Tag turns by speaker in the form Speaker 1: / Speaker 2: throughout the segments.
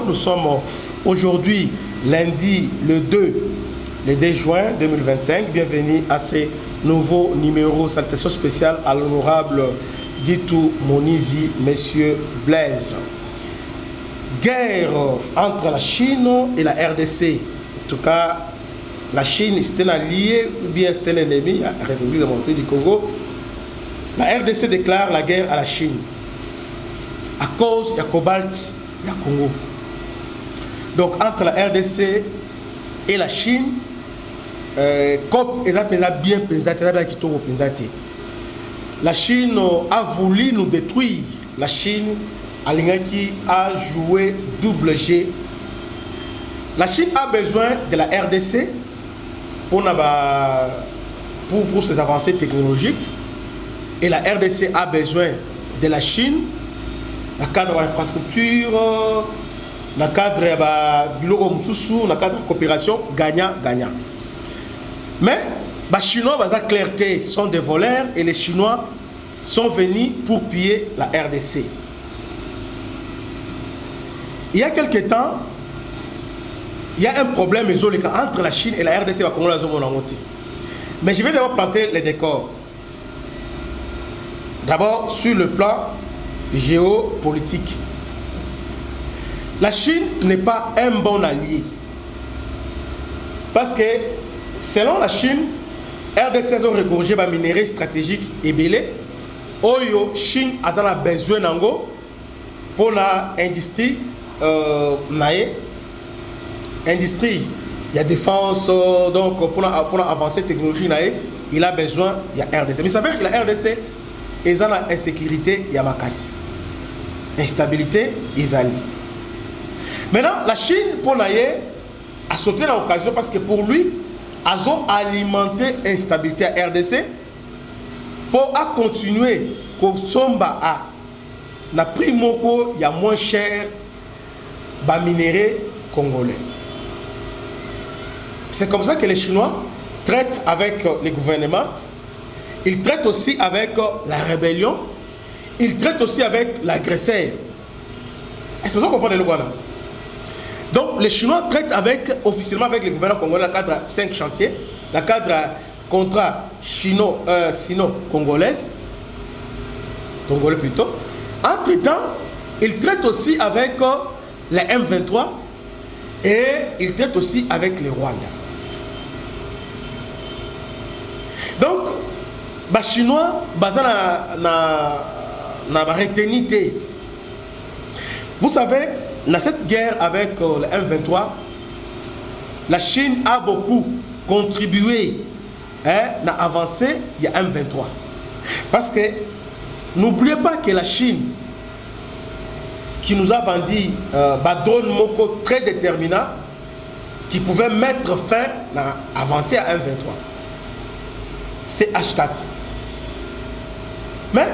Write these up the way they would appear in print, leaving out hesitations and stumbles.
Speaker 1: Nous sommes aujourd'hui, lundi, le 2 juin 2025. Bienvenue à ce nouveau numéro. Salutation spéciale à l'honorable Ditou Monizi, Monsieur Blaise. Guerre entre la Chine et la RDC. En tout cas, la Chine, c'était un allié ou bien c'était un ennemi à la République démocratique du Congo. La RDC déclare la guerre à la Chine. À cause du cobalt, il y a Congo. Donc, entre la RDC et la Chine, la Chine a voulu nous détruire. La Chine a joué double G. La Chine a besoin de la RDC pour ses avancées technologiques. Et la RDC a besoin de la Chine dans le cadre de l'infrastructure, dans le cadre de coopération gagnant-gagnant. Mais les Chinois, la clarté, sont des voleurs et les Chinois sont venus pour piller la RDC. Il y a quelques temps, il y a un problème entre la Chine et la RDC. Mais je vais d'abord planter les décors. D'abord, sur le plan géopolitique. La Chine n'est pas un bon allié. Parce que, selon la Chine, RDC a recorrigé les minéraux stratégiques et belés. Oyo, Chine a besoin d'ango pour l'industrie. Industrie, il y a défense, donc pour avancer technologie, il a besoin, il y a RDC. Mais ça veut dire que la RDC, ils ont l'insécurité, il y a Makassi. Instabilité, ils allient. Maintenant, la Chine, pour a sauté dans l'occasion parce que pour lui, ils ont alimenté l'instabilité à RDC pour continuer comme Somba a la prix moko, il y a moins cher, bas minéraux congolais. C'est comme ça que les Chinois traitent avec les gouvernements. Ils traitent aussi avec la rébellion. Ils traitent aussi avec l'agresseur. Est-ce que vous comprenez le Rwanda? Donc les Chinois traitent officiellement avec les gouvernements congolais dans le cadre de 5 chantiers, dans le cadre contrat sino-congolais plutôt. Entre-temps, ils traitent aussi avec les M23 et ils traitent aussi avec les Rwandais. Donc, les Chinois, na retenité. Vous savez, dans cette guerre avec le M23, la Chine a beaucoup contribué à avancer, il y a M23. Parce que n'oubliez pas que la Chine, qui nous a vendu drone Moko très déterminant, qui pouvait mettre fin à avancer à M23. C'est H4. Mais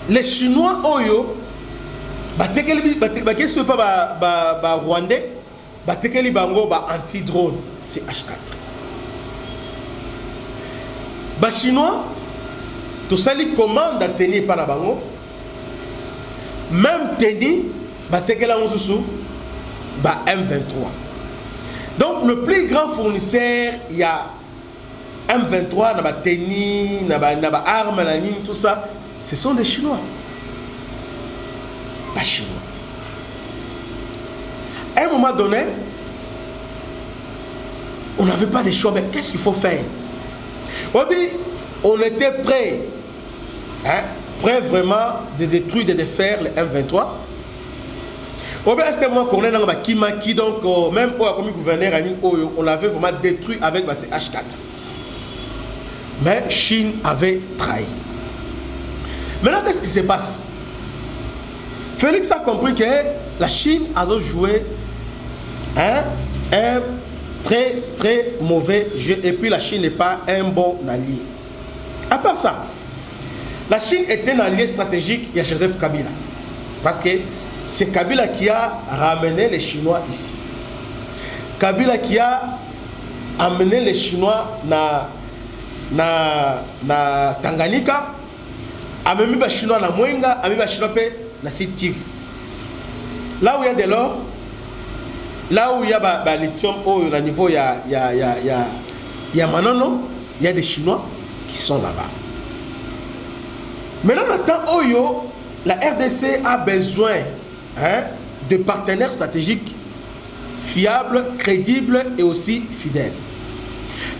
Speaker 1: les Chinois, Oyo, qu'est-ce que pas Rwandais, anti-drone, c'est H4. Les Chinois, tout ça, les commandes à tenir par la bango, même tenir, M23. Donc, le plus grand fournisseur, il y a M23, n'a tennis, n'a armes, tout ça, ce sont des Chinois. Pas Chinois. À un moment donné, on n'avait pas de choix, mais qu'est-ce qu'il faut faire? On était prêt, prêt vraiment de détruire, de défaire les M23. À ce moment, on est dans le Kimaki, donc même comme gouverneur, on l'avait vraiment détruit avec ces H4. Mais Chine avait trahi. Maintenant, qu'est-ce qui se passe? Félix a compris que la Chine a joué un très très mauvais jeu et puis la Chine n'est pas un bon allié. À part ça, la Chine était un allié stratégique de Joseph Kabila. Parce que c'est Kabila qui a ramené les Chinois ici. Kabila qui a amené les Chinois na Tanganyika, a mis les Chinois na Mwenga, a mis les Chinois na Sud Kivu. là où il y a de l'or, là où il y a lithium, au niveau il y a Manono, il y a des Chinois qui sont là-bas. Maintenant, maintenant, Oyo, la RDC a besoin de partenaires stratégiques fiables, crédibles et aussi fidèles.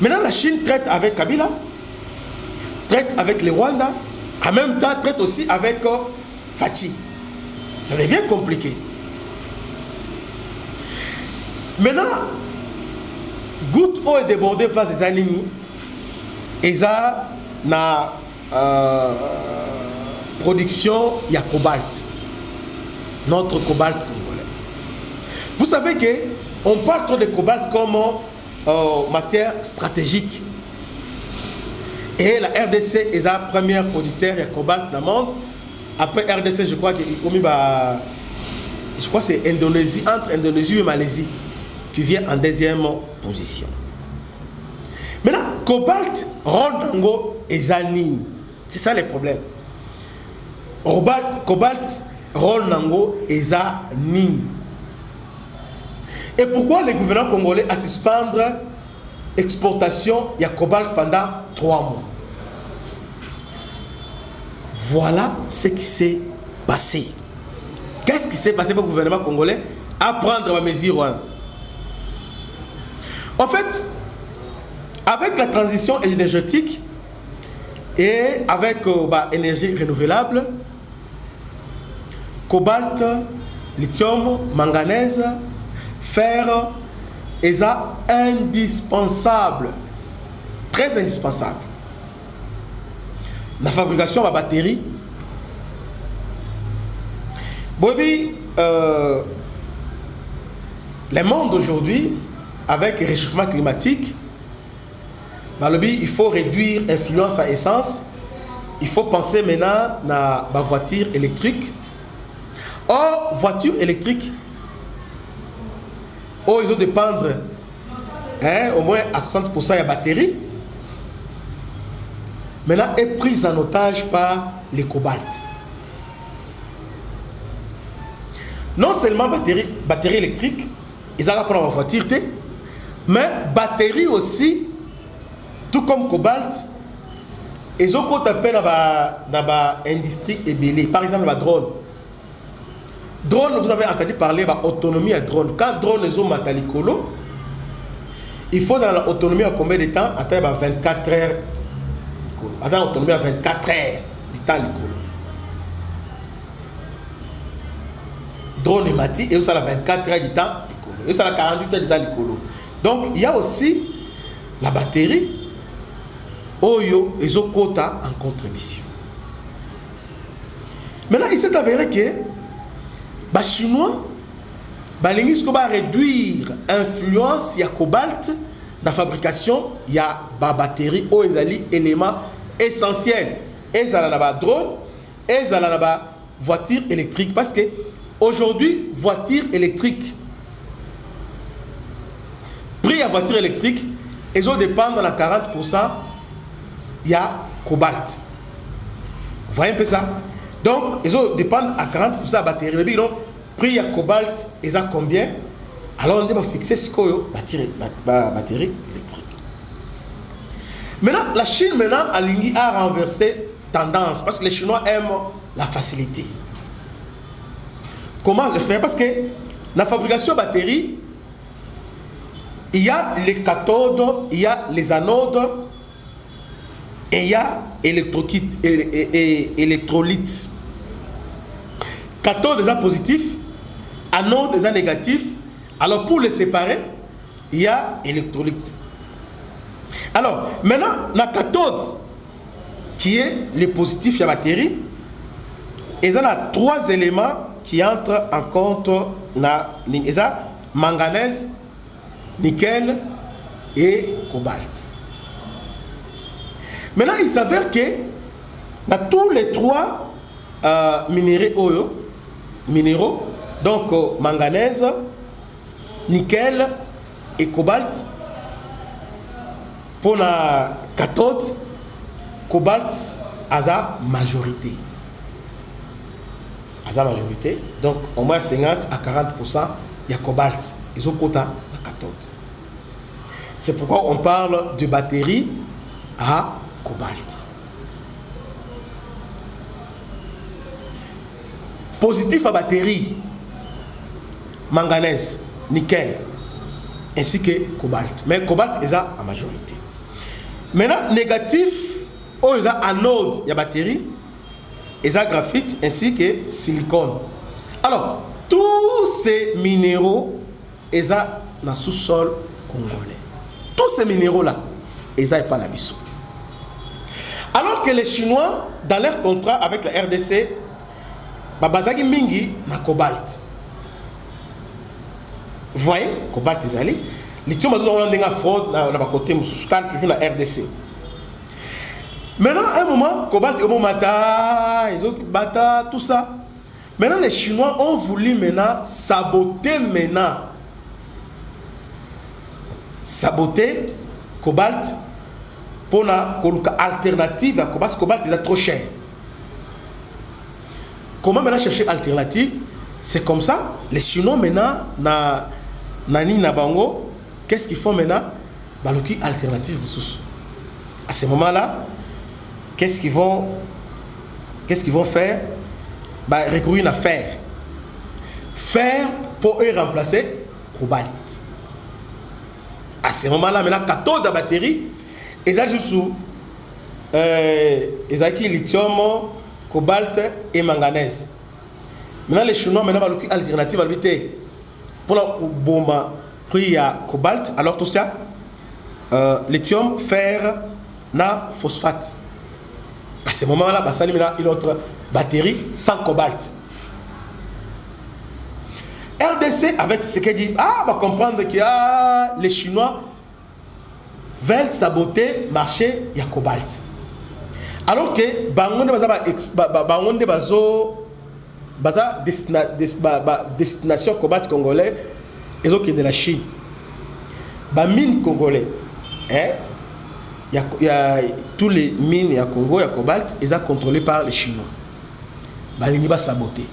Speaker 1: Maintenant, la Chine traite avec Kabila, traite avec les Rwanda, en même temps traite aussi avec Fachi. Ça devient compliqué. Maintenant, goutte eau est débordée face à Zanini, et ça na production, il y a cobalt, notre cobalt congolais. Vous savez que on parle trop de cobalt comme matière stratégique. Et la RDC est la première producteur de cobalt dans le monde. Après RDC, je crois que c'est Indonésie, entre Indonésie et Malaisie, qui vient en deuxième position. Maintenant, cobalt, Rondango et Janine. C'est ça le problème. Cobalt, Rondango et Janine. Et pourquoi le gouvernement congolais a suspendre l'exportation de cobalt pendant 3 mois? Voilà ce qui s'est passé. Qu'est-ce qui s'est passé pour le gouvernement congolais à prendre la mesure? En fait, avec la transition énergétique et avec l'énergie renouvelable, cobalt, lithium, manganèse, fer, est indispensable, très indispensable. La fabrication de la batterie. Bobby, le monde aujourd'hui, avec le réchauffement climatique, il faut réduire l'influence à essence. Il faut penser maintenant à la voiture électrique. Or, voiture électrique, ils doivent dépendre au moins à 60% de la batterie. Maintenant, est prise en otage par les cobalt. Non seulement batterie électrique, ils ont pour la voiture, mais batterie aussi, tout comme cobalt, ils ont qu'on appelle dans l'industrie ébélée. Par exemple, la drone. Drone, vous avez entendu parler de l'autonomie à drone. Quand drone est au matalicolo, il faut dans l'autonomie à combien de temps? Attends, 24 heures. Attends, l'autonomie à 24 heures du temps l'écolo. Drone est mati et ça a 24 heures du temps l'écolo. Et ça a 48 heures du temps l'écolo. Donc, il y a aussi la batterie. Oyo et quota en contribution. Maintenant, il s'est avéré que les Chinois vont réduire l'influence de cobalt dans la fabrication de la batterie ou des éléments essentiels. Et ça a des drones, et ça a des voitures électriques. Parce que aujourd'hui, voiture électrique, prix à voiture électrique, ils ont dépendent à 40%. Il y a cobalt. Vous voyez un peu ça? Donc, ils dépendent à 40% de la batterie. Mais donc, prix à cobalt, ils ont combien? Alors, on doit fixer ce qu'il y a batterie électrique. Maintenant, la Chine a renversé tendance parce que les Chinois aiment la facilité. Comment le faire? Parce que la fabrication de batterie, il y a les cathodes, il y a les anodes, et il y a électrolyte. Cathode déjà positif, anode déjà négatif. Alors pour les séparer, il y a électrolyte. Alors maintenant, la cathode qui est le positif de la batterie, il y a 3 éléments qui entrent en compte. Il y a manganèse, nickel et cobalt. Maintenant, il s'avère que dans tous les 3 minéraux, donc manganèse, nickel et cobalt, pour la cathode, cobalt a la majorité. à la majorité. Donc, au moins 50 à 40%, il y a cobalt. Ils ont quota la cathode. C'est pourquoi on parle de batterie à cobalt. Positif à batterie, manganèse, nickel, ainsi que cobalt. Mais cobalt, ils ont en majorité. Maintenant, négatif, ils ont anode, il y a batterie, ils ont graphite, ainsi que silicone. Alors, tous ces minéraux, ils ont dans le sous-sol congolais. Tous ces minéraux-là, ils n'ont pas la bissou. Alors que les Chinois, dans leur contrat avec la RDC, Babazaki Mingi na cobalt. Vous voyez, cobalt est allé. Lithium a toujours fraude dans le côté toujours la RDC. Maintenant, à un moment, cobalt est bata, tout ça. Maintenant, les Chinois ont voulu maintenant saboter cobalt pour une alternative à cobalt. Parce que cobalt est trop cher. Comment maintenant chercher alternative? C'est comme ça. Les Chinois maintenant, Nani Nabango, qu'est-ce qu'ils font maintenant? Baluki alternative. À ce moment-là, qu'est-ce qu'ils vont faire? Recourir à fer. Fer pour eux remplacer cobalt. À ce moment-là, maintenant, cathode de batterie, ils ont juste lithium, cobalt et manganèse. Maintenant, les Chinois, maintenant, ils ont alternative pour la bombe pris à cobalt, alors tout ça, lithium, fer, na phosphate. À ce moment-là, il y a une autre batterie sans cobalt. RDC, avec ce qu'elle dit, va comprendre que les Chinois veulent saboter le marché de cobalt. Alors que destination cobalt congolais et de la Chine. Mine congolais, il y a tous les mines à Congo, il y a cobalt, ils sont contrôlés par les Chinois. Ils vont saboter.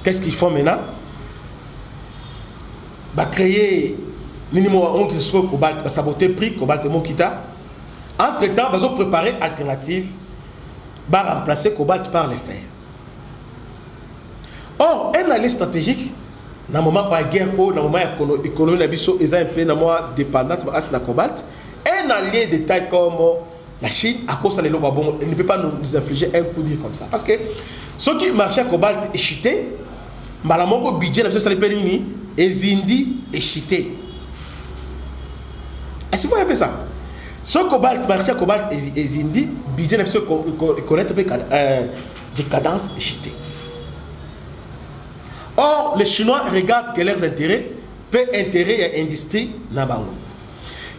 Speaker 1: Qu'est-ce qu'ils font maintenant? Créer minimum qui soit cobalt, saboter prix cobalt et mokita. Entre-temps, ils vont préparer alternative. Va remplacer cobalt par le fer. Or, un allié stratégique, dans le moment où la guerre, dans le moment où l'économie est un peu dépendante de cobalt, un allié de taille comme la Chine, à cause de l'eau, elle ne peut pas nous infliger un coup dur comme ça. Parce que ceux qui marchaient à cobalt est chité, le budget de la Périni est indi et chité. Est-ce que vous voyez ça? Ce cobalt, marché à cobalt et zindi, budget n'a pas connaître des cadences échitées. Or, les Chinois regardent que leurs intérêts peuvent intérêt et industrie n'a pas.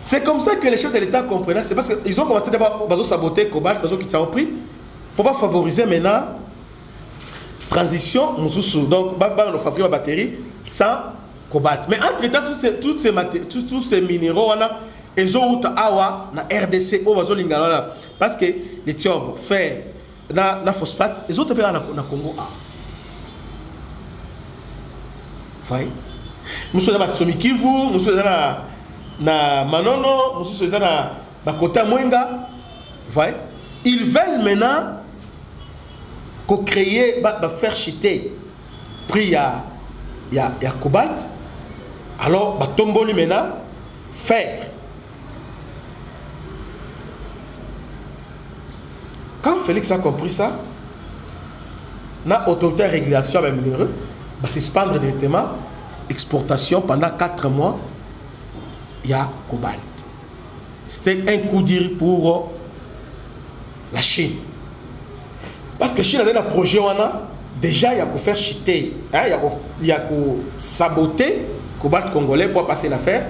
Speaker 1: C'est comme ça que les chefs de l'État comprennent. C'est parce qu'ils ont commencé à saboter cobalt, qu'ils ont pris pour pas favoriser maintenant transition. Donc, on fabrique la batterie sans cobalt. Mais entre-temps, tous ces minéraux, ils ont awa na RDC au parce que lithium, fer, na phosphate, ils ont été na Congo. Voyez? Nous sommes dans Somikivu, nous sommes na Manono, nous sommes dans Bakota Mwenga. Voyez? Ils veulent maintenant créer, faire chiter prix à cobalt. Alors, tomboli maintenant, fer. Quand Félix a compris ça, la autorité de régulation avec minéraux va suspendre directement l'exportation pendant 4 mois. Il y a cobalt. C'était un coup dur pour la Chine. Parce que la Chine a un projet, déjà il y a qu'à faire chiter, il y a qu'à saboter le cobalt congolais pour passer l'affaire.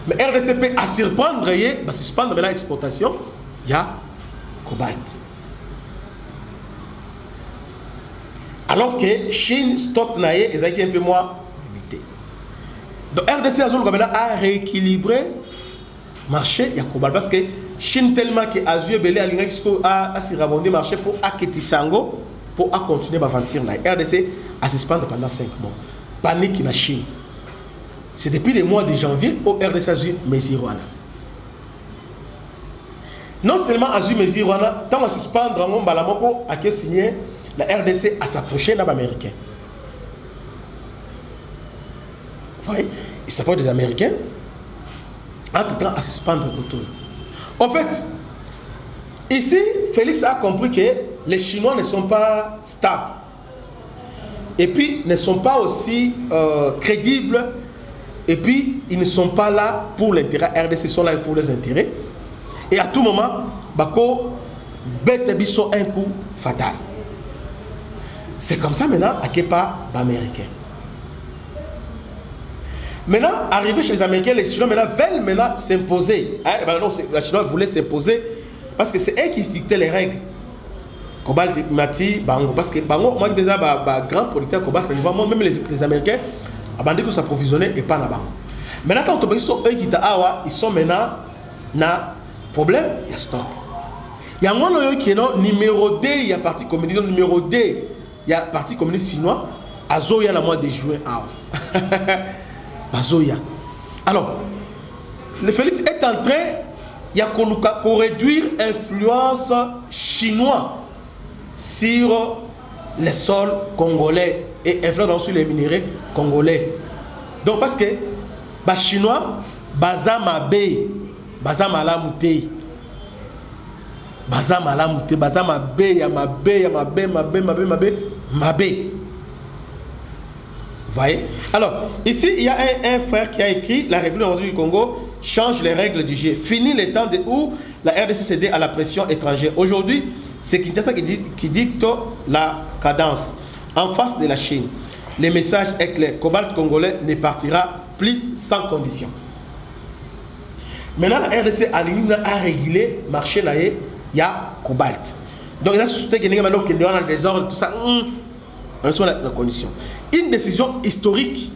Speaker 1: Mais RDCP a surprendre, il va suspendre maintenant l'exportation. Il y a cobalt. Alors que Chine stock naïe est un peu moins limité. Donc RDC a rééquilibré le marché de cobalt parce que Chine tellement que Azure Belé a s'y rabondé marché pour Aketisango pour continuer à vendre. RDC à suspendre pendant 5 mois. Panique en Chine. C'est depuis le mois de janvier au RDC a eu mesure. Non seulement a eu mesure, tant à suspendre, on a signé la RDC à s'approcher d'un Américain. Vous voyez, il s'approche des Américains, en tout cas à suspendre le retour. En fait, ici, Félix a compris que les Chinois ne sont pas stables. Et puis, ne sont pas aussi crédibles. Et puis, ils ne sont pas là pour l'intérêt. RDC sont là pour les intérêts. Et à tout moment, Bako bête biso un coup fatal. C'est comme ça maintenant à Kepa l'Américain. Maintenant, arrivé chez les Américains, les Chinois veulent s'imposer. Hein? Ben non, les Chinois voulaient s'imposer parce que c'est eux qui dictaient les règles. Cobalt Mati, Bango. Parce que Bango, moi, je suis grand producteur Cobalt, même les Américains, abandonnent que s'approvisionner et pas là-bas. Maintenant, quand on sont eux qui ils sont maintenant na problème, il y a stock. Il y a un qui est numéro 2, il y a parti communiste, numéro 2, il y a parti communiste chinois, Azoya la mois de juin. Azoya. Alors, le Félix est en train, il y a qu'on réduire l'influence chinoise sur les sols congolais et influence sur les minéraux congolais. Donc, parce que les Chinois, baza mabe, baza malamute, baza malamute, baza mabe, ya mabe, ya mabe, mabe, mabe, mabe, mabe. Vous voyez? Alors, ici, il y a un frère qui a écrit la République du Congo change les règles du jeu. Fini le temps où la RDC cédait à la pression étrangère. Aujourd'hui, c'est Kinshasa qui dicte la cadence en face de la Chine. Le message est clair. Cobalt congolais ne partira plus sans condition. Maintenant, la RDC a régulé le marché, il y a Cobalt. Donc, il a suscité qu'il y a un désordre, tout ça. La condition. Une décision historique.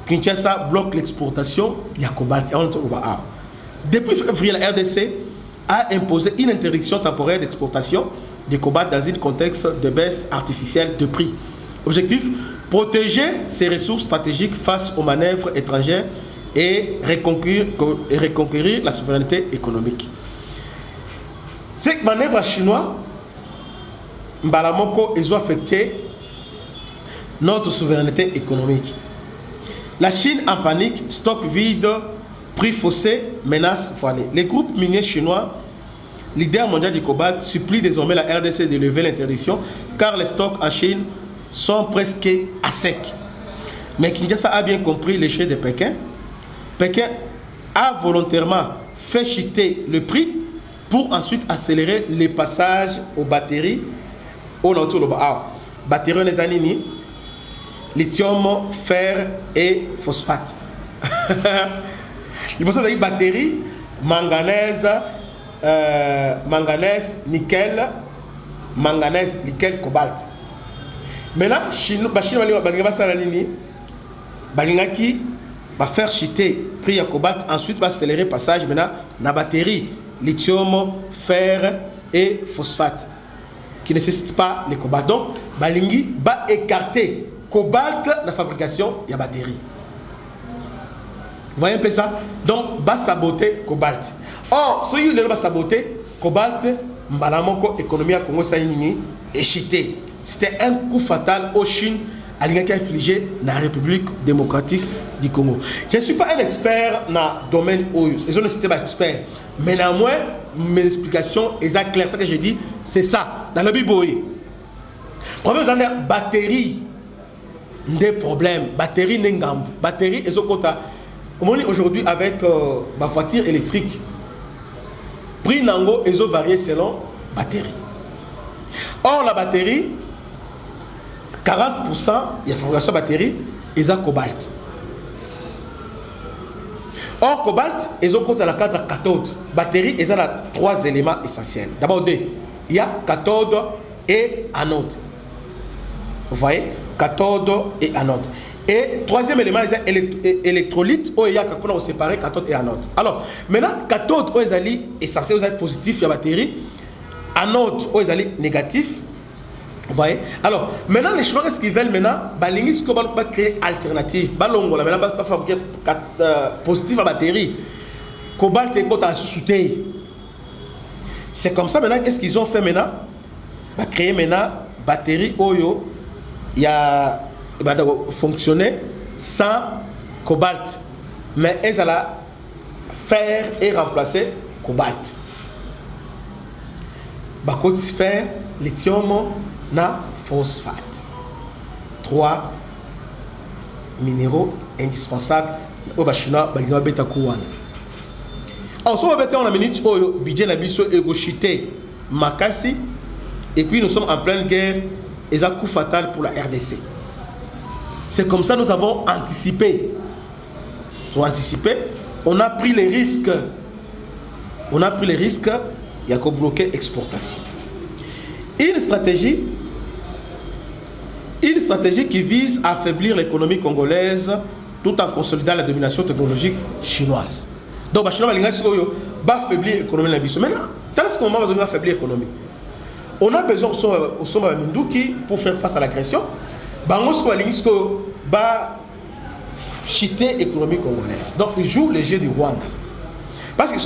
Speaker 1: Kinshasa bloque l'exportation, il y a Cobalt. Depuis février, la RDC a imposé une interdiction temporaire d'exportation de Cobalt dans un contexte de baisse artificielle de prix. Objectif, protéger ses ressources stratégiques face aux manœuvres étrangères et reconquérir la souveraineté économique. Ces manœuvres chinoises, Mbalamoko, ils ont affecté notre souveraineté économique. La Chine en panique, stock vide, prix faussé, menace voilée. Les groupes miniers chinois, leader mondial du cobalt, supplient désormais la RDC de lever l'interdiction car les stocks en Chine sont presque à sec. Mais Kinshasa a bien compris l'échec de Pékin. Pékin a volontairement fait chuter le prix pour ensuite accélérer les passages aux batteries au batteries les anini, lithium, fer et phosphate. Il faut savoir que batterie, manganèse, nickel, cobalt. Maintenant, Chine va faire chuter prix à cobalt, ensuite va accélérer le passage maintenant la batterie, lithium, fer et phosphate qui ne nécessitent pas le cobalt. Donc, Balingi va écarter cobalt la fabrication de la batterie. Vous voyez un peu ça? Donc, va saboter cobalt. Or, si vous va saboter cobalt, Mbalamoko économie à Congo est chuté. C'était un coup fatal aux Chine à l'infligé infligé dans la République démocratique du Congo. Je ne suis pas un expert dans le domaine où ils ont nécessité pas expert. Mais néanmoins, mes explications sont claires. Ce que je dis, c'est ça. Dans le Biboé. Problème dans la batterie. Des problèmes. Batterie n'engam. Batterie, ils ont aujourd'hui avec ma voiture électrique. Prix nango, ils ont varié selon batterie. Or, la batterie, 40% de la fabrication de batterie, ils ont cobalt. Or, cobalt, ils ont compté dans la cadre cathode. Batterie, ils ont 3 éléments essentiels. D'abord, il y a cathode et anode. Vous voyez? Cathode et anode. Et troisième élément, il y a électrolyte, où il y a séparé cathode et anode. Alors, maintenant, cathode, où ils sont essentiels, où ils sont positifs, il y a batterie. Anode, où ils sont négatifs. Vous voyez? Alors, maintenant, les Chinois, qu'est-ce qu'ils veulent maintenant? Balingis, comment va créer alternative? Balongo, maintenant, pas fabriquer positif à batterie. Cobalt et côte à sous-souter. C'est comme ça maintenant, qu'est-ce qu'ils ont fait maintenant? Bah, créer maintenant batterie Oyo. Il y a fonctionner sans cobalt. Mais elles allaient faire et remplacer cobalt. Bah, côté fer, lithium, na phosphate. 3 minéraux indispensables au Bachina, Balina Beta Kouana. Alors, si on a minute, le budget nabiso égochité Makassi, et puis nous sommes en pleine guerre, et ça coup fatal pour la RDC. C'est comme ça que nous avons anticipé. Nous avons anticipé, on a pris les risques. On a pris les risques, il y a qu'à bloquer l'exportation. Une stratégie qui vise à affaiblir l'économie congolaise tout en consolidant la domination technologique chinoise. Donc, la Chine va affaiblir l'économie de la vie. Maintenant, dans ce moment, on va affaiblir l'économie. On a besoin de Mindouki pour faire face à l'agression. Va chiter l'économie congolaise. Donc, il joue le jeu du Rwanda. Parce que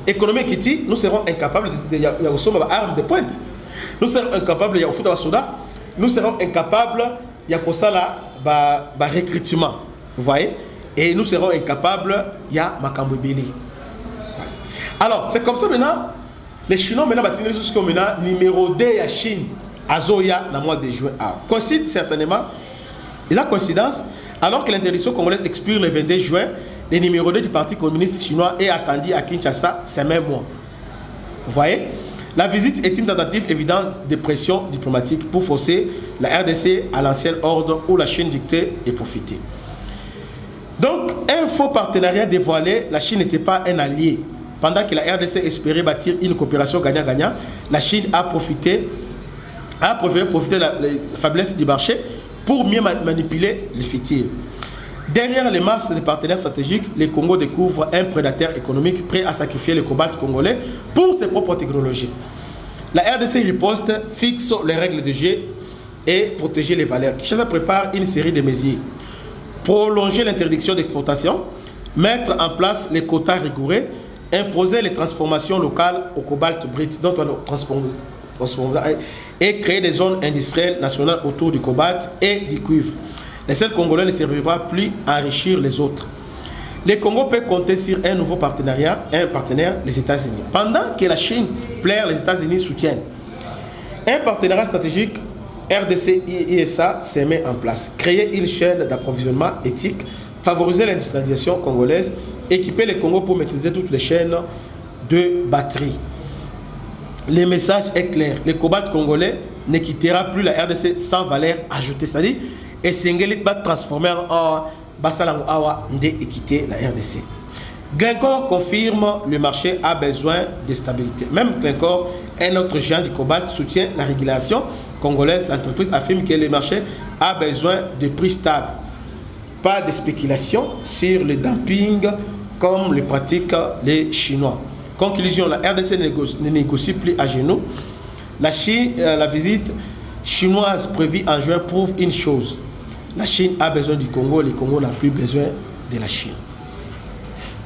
Speaker 1: l'économie qui dit, nous serons incapables de armes de pointe. Nous serons incapables de faire soda. Nous serons incapables de faire recrutement. Vous voyez? Et nous serons incapables de faire Makambo Beli. Alors, c'est comme ça maintenant. Les Chinois maintenant battent jusqu'au maintenant numéro 2 à Chine, à Zoya, dans le mois de juin. Coïncide certainement, il y a coïncidence, alors que l'interdiction congolaise expire le 22 juin, le numéro 2 du Parti communiste chinois est attendu à Kinshasa ces mêmes mois. Vous voyez? La visite est une tentative évidente de pression diplomatique pour forcer la RDC à l'ancien ordre où la Chine dictait et profitait. Donc, un faux partenariat dévoilé, la Chine n'était pas un allié. Pendant que la RDC espérait bâtir une coopération gagnant-gagnant, la Chine a profité de la faiblesse du marché pour mieux manipuler les futurs. Derrière les masses de partenaires stratégiques, le Congo découvre un prédateur économique prêt à sacrifier le cobalt congolais pour ses propres technologies. La RDC riposte, fixe les règles de jeu et protéger les valeurs. Kinshasa prépare une série de mesures. Prolonger l'interdiction d'exportation, mettre en place les quotas rigoureux, imposer les transformations locales au cobalt brut dont on transforme et créer des zones industrielles nationales autour du cobalt et du cuivre. Les seuls Congolais ne servira plus à enrichir les autres. Le Congo peut compter sur un nouveau partenariat, un partenaire, les États-Unis. Pendant que la Chine plaire, les États-Unis soutiennent. Un partenariat stratégique RDC-ISA se met en place. Créer une chaîne d'approvisionnement éthique, favoriser l'industrialisation congolaise, équiper le Congo pour maîtriser toutes les chaînes de batterie. Le message est clair. Le cobalt congolais ne quittera plus la RDC sans valeur ajoutée. C'est-à-dire, et Sengelit va transformer en Bassalango Awa Nde et quitter la RDC. Glencore confirme le marché a besoin de stabilité. Même Glencore, un autre géant du cobalt, soutient la régulation congolaise. L'entreprise affirme que le marché a besoin de prix stables. Pas de spéculation sur le dumping comme le pratiquent les Chinois. Conclusion, la RDC ne négocie plus à genoux. La visite chinoise prévue en juin prouve une chose. La Chine a besoin du Congo, le Congo n'a plus besoin de la Chine.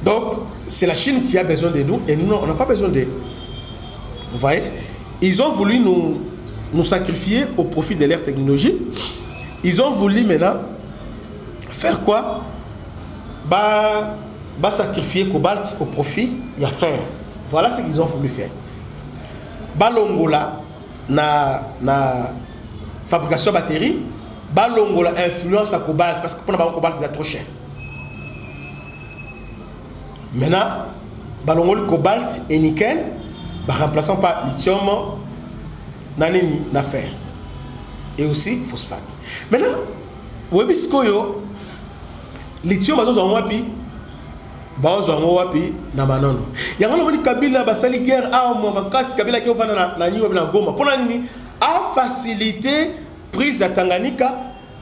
Speaker 1: Donc, c'est la Chine qui a besoin de nous et nous, on n'a pas besoin d'eux. Vous voyez? Ils ont voulu nous sacrifier au profit de leur technologie. Ils ont voulu maintenant faire quoi? Sacrifier cobalt au profit de la fer. Voilà ce qu'ils ont voulu faire. Balongola, na fabrication de batterie, Balongola influence à cobalt parce que pour le cobalt c'est trop cher. Maintenant, Balongola cobalt et nickel, remplaçant par lithium, naneni, na fer. Et aussi phosphate. Maintenant, vous voyez ce que lithium a besoin wapi? Bazongo wapi na manono. Yango moni Kabila basali guerre a mo makasi Kabila ki ofana na nyiwa na Goma. Pona nini a faciliter prise à Tanganyika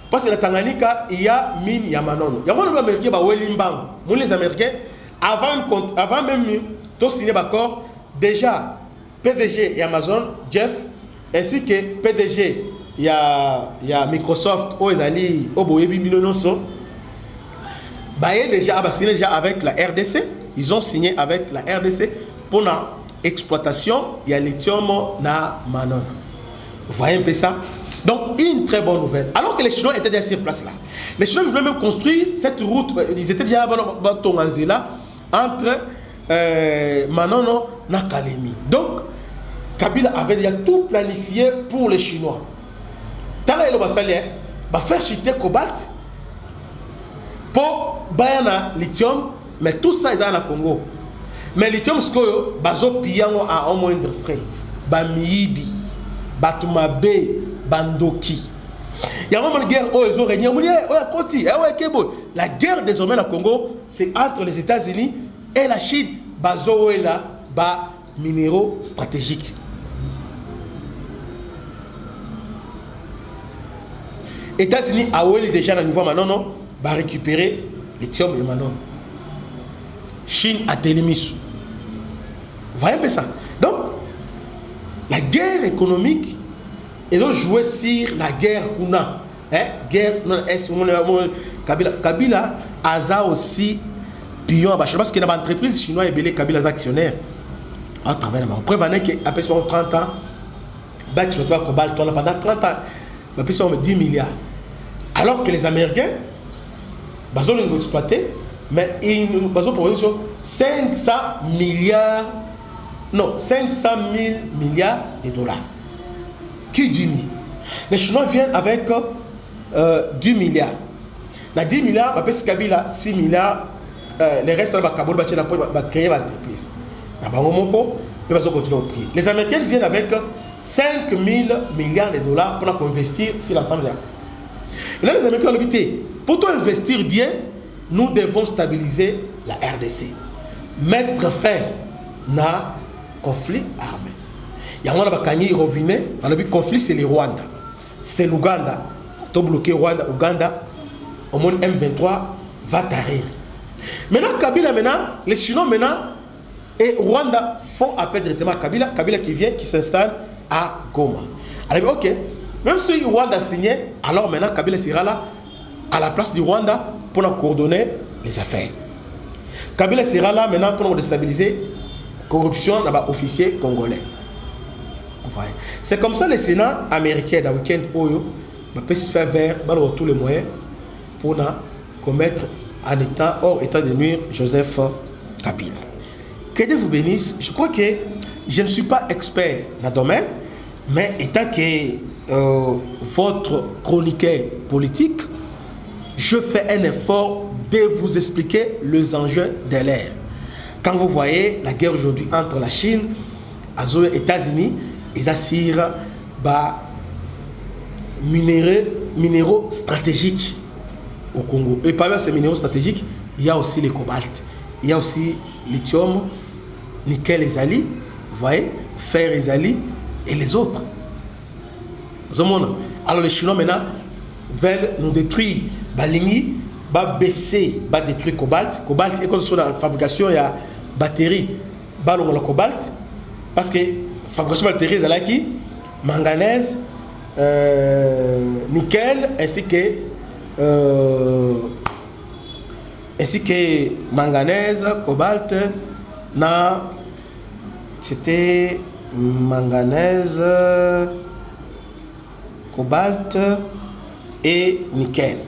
Speaker 1: parce que la Tanganyika il y a mine ya manono. Yango les Américains ba welimbango. Mon les Américains avant même to signer d'accord déjà PDG et Amazon Jeff ainsi que PDG il y a Microsoft, Ozali, Oboyebi Milononso. Déjà signé déjà avec la RDC. Ils ont signé avec la RDC pour l'exploitation. Il y a lithium na Manon. Vous voyez un peu ça? Donc, une très bonne nouvelle. Alors que les Chinois étaient déjà sur place là. Les Chinois voulaient même construire cette route. Ils étaient déjà là entre Manono et Kalemi. Donc, Kabila avait déjà tout planifié pour les Chinois. Tala et le Bastalien va faire chuter cobalt pour Bayana lithium, mais tout ça est dans le Congo. Mais lithium, c'est que bazo piano à un moindre frais. Bamiibi, Batumabe, Bandoki. Il y a vraiment une guerre où ils ont régné. La guerre désormais au Congo, c'est entre les États-Unis et la Chine. Bazo est là, bas minéraux stratégiques. États-Unis a déjà à niveau maintenant, va récupérer lithium et maintenant. Chine a télémis. Vous voyez un peu ça. Donc, la guerre économique, ils ont joué sur la guerre qu'on a. Guerre, Kabila a aussi pion parce qu'il y a une entreprise chinoise et Kabila actionnaire. À travers la preuve, après 30 ans, tu vas cobalt pendant 30 ans, puis on met 10 milliards. Alors que les Américains, ils ont exploité, mais ils ont proposé 500 milliards, non, 500 000 milliards de dollars. Qui dit? Les Chinois viennent avec 10 milliards. Dans 10 milliards, parce que Kabila 6 milliards, les restes de Kaboul va créer une entreprise. Les Américains viennent avec 5 000 milliards de dollars pour investir sur l'Assemblée. Et là, les Américains ont dit, pour tout investir bien, nous devons stabiliser la RDC. Mettre fin à conflit armé. Il y a un robinet, le conflit c'est le Rwanda. C'est l'Ouganda. Tu bloqué Rwanda, Ouganda, au moins M23 va tarir. Maintenant, Kabila, les Chinois et Rwanda font appel directement à Kabila. Kabila qui vient, qui s'installe à Goma. Alors, ok, même si Rwanda a signé, alors maintenant Kabila sera là à la place du Rwanda pour coordonner les affaires. Kabila sera là maintenant pour déstabiliser la corruption dans les officiers congolais. C'est comme ça le Sénat américain dans le week-end Oyo peut se faire vers tous les moyens pour commettre un état hors état de nuire Joseph Kabila. Que Dieu vous bénisse. Je crois que je ne suis pas expert dans le domaine, mais étant que votre chroniqueur politique, je fais un effort de vous expliquer les enjeux de l'ère. Quand vous voyez la guerre aujourd'hui entre la Chine et les États-Unis, ils assurent minéraux stratégiques au Congo. Et parmi ces minéraux stratégiques, il y a aussi le cobalt, il y a aussi lithium, nickel et zali, vous voyez, fer et zali et les autres. Alors les Chinois maintenant veulent nous détruire. Balingi va baisser, va détruire cobalt. Cobalt, et comme sur la fabrication, il y a batterie, ballon le cobalt, parce que fabrication de batterie, c'est là qui manganèse, nickel, ainsi que manganèse, cobalt, c'était manganèse, cobalt et nickel.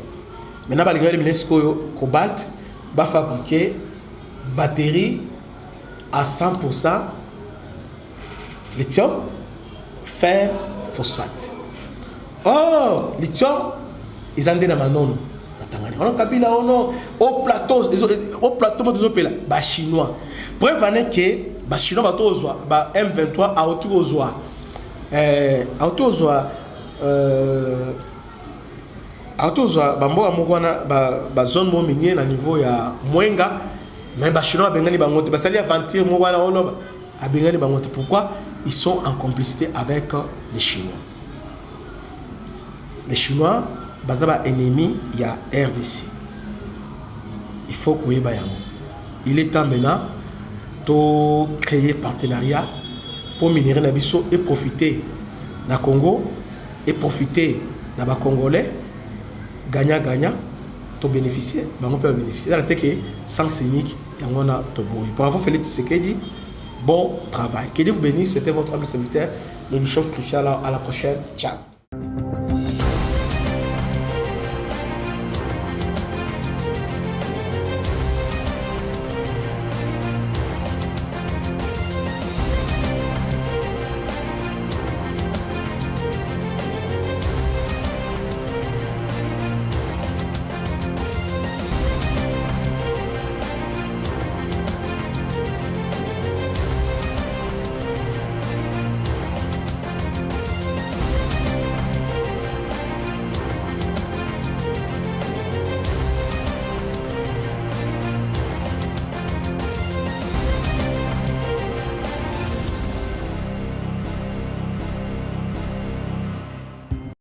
Speaker 1: Maintenant, le cobalt va fabriquer batterie à 100% lithium, fer, phosphate. Or, lithium, ils ont des manon. On a Kabila, au plateau, des opéras, les Chinois. Preuve est que les Chinois M23 à autour aux zone minière na niveau ya Mwenga, mais les Chinois bengani bangote basali aventure mwana ono a bengani bangote. Pourquoi? Ils sont en complicité avec les Chinois. Les Chinois bazaba ennemi ya RDC. Il faut que il est temps maintenant de créer partenariat pour minérer Nabiso et profiter na Congo et profiter dans les Congolais, gagnant-gagnant, tu bénéficier, on peut bénéficier. C'est que sans cynique, il y a un toboy. Pour avoir fait dit bon travail. Que Dieu vous bénisse, c'était votre humble serviteur, le Bishop Christian. À la prochaine. Ciao.